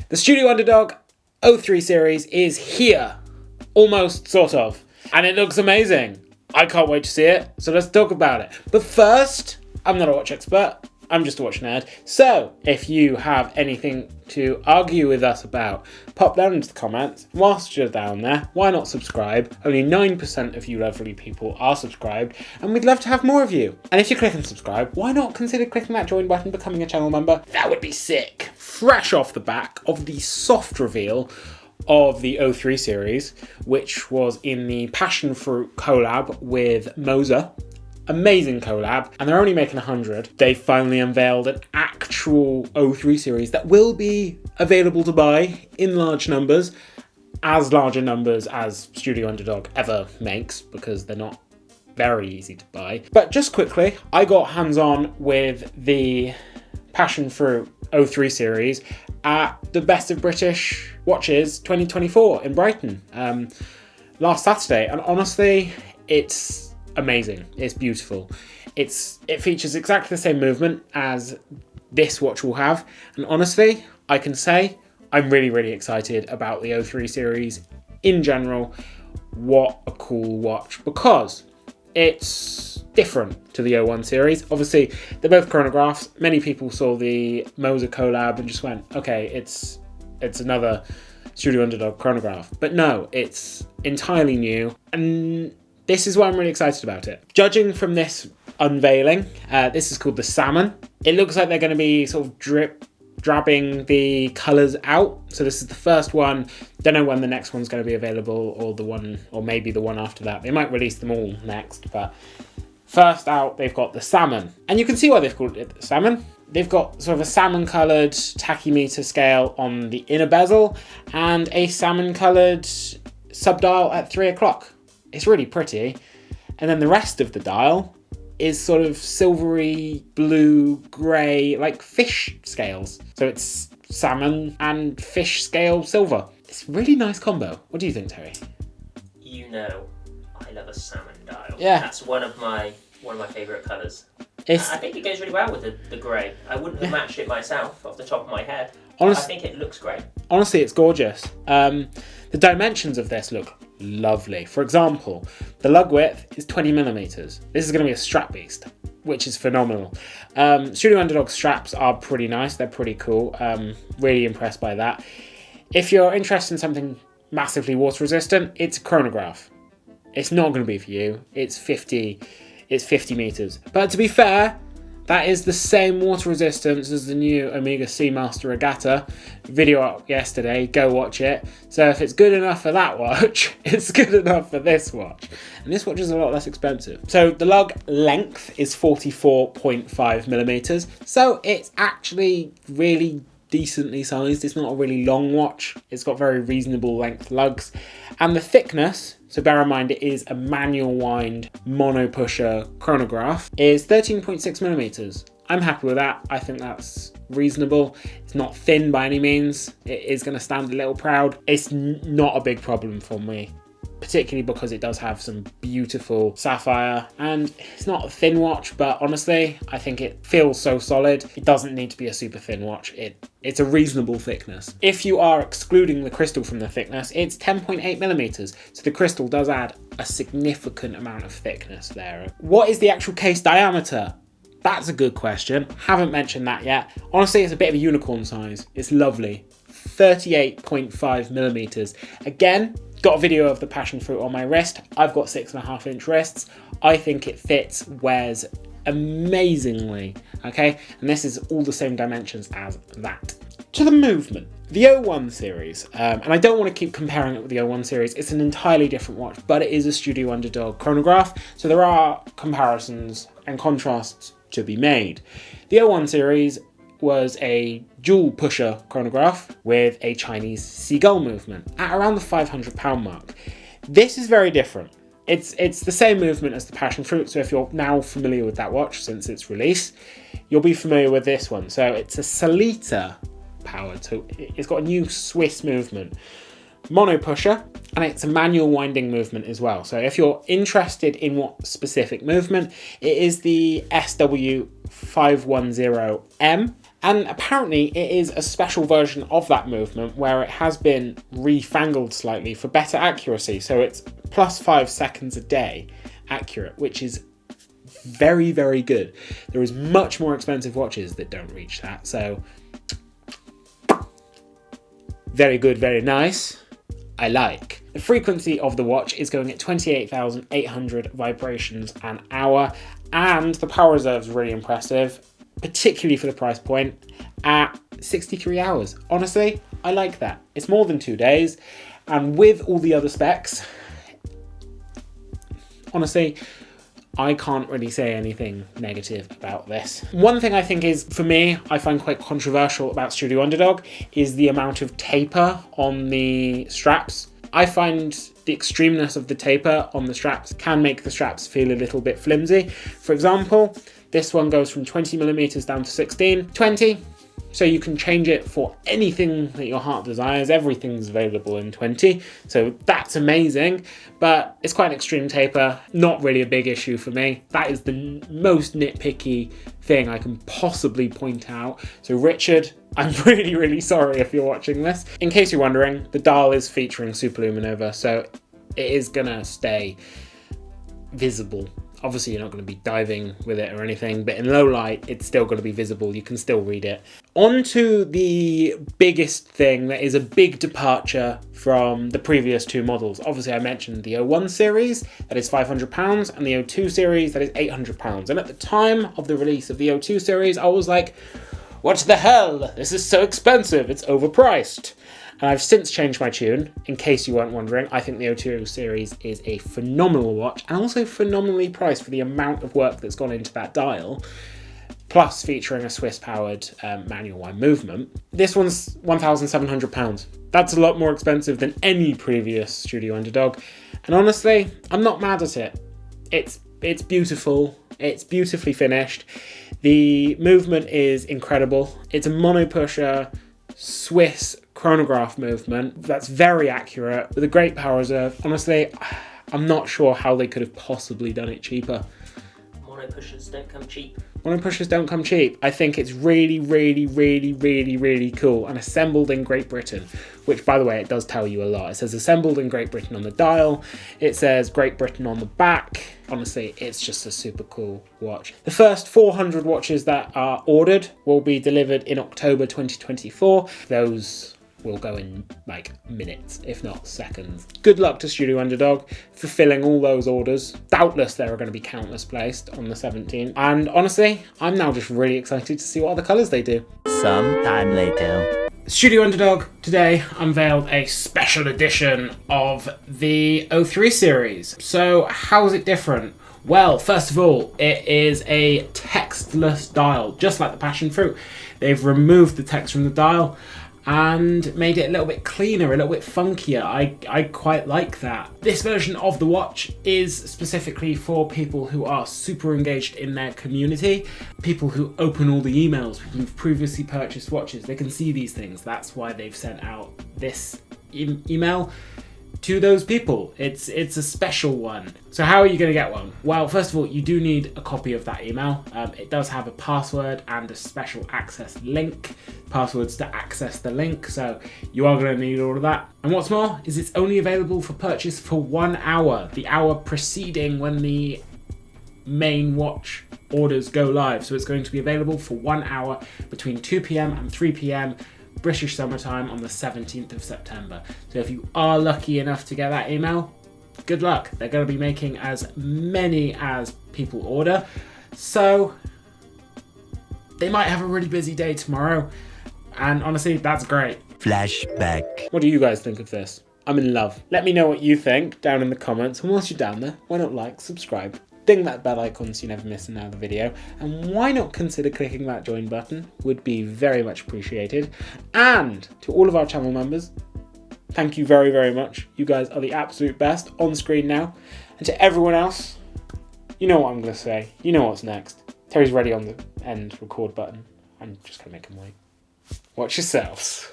The Studio Underd0g 03 series is here. Almost, sort of. And it looks amazing. I can't wait to see it, so let's talk about it. But first, I'm not a watch expert. I'm just a watch nerd. So, if you have anything to argue with us about, pop down into the comments. Whilst you're down there, why not subscribe? Only 9% of you lovely people are subscribed, and we'd love to have more of you. And if you click and subscribe, why not consider clicking that join button, becoming a channel member? That would be sick. Fresh off the back of the soft reveal of the 03 series, which was in the passion fruit collab with Moser. Amazing collab, and they're only making 100. They finally unveiled an actual 03 series that will be available to buy in large numbers, as larger numbers as Studio Underd0g ever makes, because they're not very easy to buy. But just quickly, I got hands-on with the passion fruit 03 series at the Best of British Watches 2024 in Brighton last Saturday, and honestly, it's amazing. It's beautiful. It features exactly the same movement as this watch will have, and honestly, I can say I'm really excited about the 03 series in general. What a cool watch, because it's different to the 01 series. Obviously, they're both chronographs. Many people saw the Moser collab and just went, okay, it's another Studio Underd0g chronograph. But no, it's entirely new, and this is why I'm really excited about it. Judging from this unveiling, this is called the Salmon. It looks like they're going to be sort of drabbing the colours out. So this is the first one. Don't know when the next one's going to be available, or maybe the one after that. They might release them all next, but first out, they've got the Salmon. And you can see why they've called it the Salmon. They've got sort of a salmon-coloured tachymeter scale on the inner bezel and a salmon-coloured subdial at 3 o'clock. It's really pretty. And then the rest of the dial is sort of silvery, blue, grey, like fish scales. So it's salmon and fish scale silver. It's a really nice combo. What do you think, Terry? You know, I love a salmon dial. Yeah. That's one of my favourite colours. I think it goes really well with the grey. I wouldn't have matched it myself off the top of my head. I think it looks great. Honestly, it's gorgeous. The dimensions of this look lovely. For example, the lug width is 20 millimeters. This is going to be a strap beast, which is phenomenal. Studio Underd0g straps are pretty nice. They're pretty cool. Really impressed by that. If you're interested in something massively water resistant, it's a chronograph. It's not going to be for you. It's 50 meters. But to be fair, that is the same water resistance as the new Omega Seamaster Regatta. Video up yesterday, go watch it. So if it's good enough for that watch, it's good enough for this watch. And this watch is a lot less expensive. So the lug length is 44.5 millimeters. So it's actually really decently sized. It's not a really long watch. It's got very reasonable length lugs. And the thickness, so bear in mind it is a manual wind monopusher chronograph, is 13.6 millimeters. I'm happy with that. I think that's reasonable. It's not thin by any means. It is going to stand a little proud. It's not a big problem for me, particularly because it does have some beautiful sapphire, and it's not a thin watch, but honestly, I think it feels so solid. It doesn't need to be a super thin watch. It's a reasonable thickness. If you are excluding the crystal from the thickness, it's 10.8 millimeters. So the crystal does add a significant amount of thickness there. What is the actual case diameter? That's a good question. Haven't mentioned that yet. Honestly, it's a bit of a unicorn size. It's lovely. 38.5 millimeters. Again, got a video of the passion fruit on my wrist. I've got 6.5 inch wrists. I think it fits, wears amazingly, okay? And this is all the same dimensions as that. To the movement. The 01 series, and I don't want to keep comparing it with the 01 series, it's an entirely different watch, but it is a Studio Underd0g chronograph, so there are comparisons and contrasts to be made. The 01 series was a dual pusher chronograph with a Chinese seagull movement at around the £500 mark. This is very different. It's the same movement as the passion fruit, so if you're now familiar with that watch since its release, you'll be familiar with this one. So it's a Salita powered, so it's got a new Swiss movement. Monopusher, and it's a manual winding movement as well. So if you're interested in what specific movement, it is the SW510M, And apparently it is a special version of that movement where it has been refangled slightly for better accuracy. So it's plus 5 seconds a day accurate, which is very, very good. There is much more expensive watches that don't reach that. So very good, very nice. I like. The frequency of the watch is going at 28,800 vibrations an hour, and the power reserve is really impressive, particularly for the price point, at 63 hours. Honestly, I like that. It's more than 2 days, and with all the other specs, honestly, I can't really say anything negative about this. One thing I think is, for me, I find quite controversial about Studio Underdog is the amount of taper on the straps. I find the extremeness of the taper on the straps can make the straps feel a little bit flimsy. For example, this one goes from 20 millimeters down to 16, 20. So you can change it for anything that your heart desires. Everything's available in 20. So that's amazing, but it's quite an extreme taper. Not really a big issue for me. That is the most nitpicky thing I can possibly point out. So Richard, I'm really, really sorry if you're watching this. In case you're wondering, the dial is featuring superluminova, so it is gonna stay visible. Obviously, you're not going to be diving with it or anything, but in low light, it's still going to be visible. You can still read it. On to the biggest thing that is a big departure from the previous two models. Obviously, I mentioned the 01 series, that is £500, and the 02 series, that is £800. And at the time of the release of the 02 series, I was like, what the hell? This is so expensive. It's overpriced. And I've since changed my tune. In case you weren't wondering, I think the 02 series is a phenomenal watch and also phenomenally priced for the amount of work that's gone into that dial, plus featuring a Swiss-powered manual eye movement. This one's £1,700. That's a lot more expensive than any previous Studio Underdog. And honestly, I'm not mad at it. It's beautiful. It's beautifully finished. The movement is incredible. It's a monopusher Swiss chronograph movement that's very accurate with a great power reserve. Honestly, I'm not sure how they could have possibly done it cheaper. Monopushers don't come cheap. Monopushers don't come cheap. I think it's really, really, really, really, really cool and assembled in Great Britain, which, by the way, it does tell you a lot. It says assembled in Great Britain on the dial. It says Great Britain on the back. Honestly, it's just a super cool watch. The first 400 watches that are ordered will be delivered in October 2024. Those will go in like minutes, if not seconds. Good luck to Studio Underdog for filling all those orders. Doubtless there are going to be countless placed on the 17th. And honestly, I'm now just really excited to see what other colours they do. Sometime later. Studio Underdog today unveiled a special edition of the 03 series. So how is it different? Well, first of all, it is a textless dial, just like the passion fruit. They've removed the text from the dial and made it a little bit cleaner, a little bit funkier. I quite like that. This version of the watch is specifically for people who are super engaged in their community, people who open all the emails, people who've previously purchased watches. They can see these things. That's why they've sent out this email to those people. It's a special one. So how are you going to get one? Well, first of all, you do need a copy of that email. It does have a password and a special access link. Passwords to access the link, so you are going to need all of that. And what's more is it's only available for purchase for 1 hour, the hour preceding when the main watch orders go live. So it's going to be available for 1 hour between 2 p.m. and 3 p.m. British summertime on the 17th of September. So if you are lucky enough to get that email, good luck. They're going to be making as many as people order. So they might have a really busy day tomorrow. And honestly, that's great. Flashback. What do you guys think of this? I'm in love. Let me know what you think down in the comments. And whilst you're down there, why not like, subscribe, ding that bell icon so you never miss another video. And why not consider clicking that join button? Would be very much appreciated. And to all of our channel members, thank you very, very much. You guys are the absolute best on screen now. And to everyone else, you know what I'm going to say. You know what's next. Terry's ready on the end record button. I'm just going to make him wait. Watch yourselves.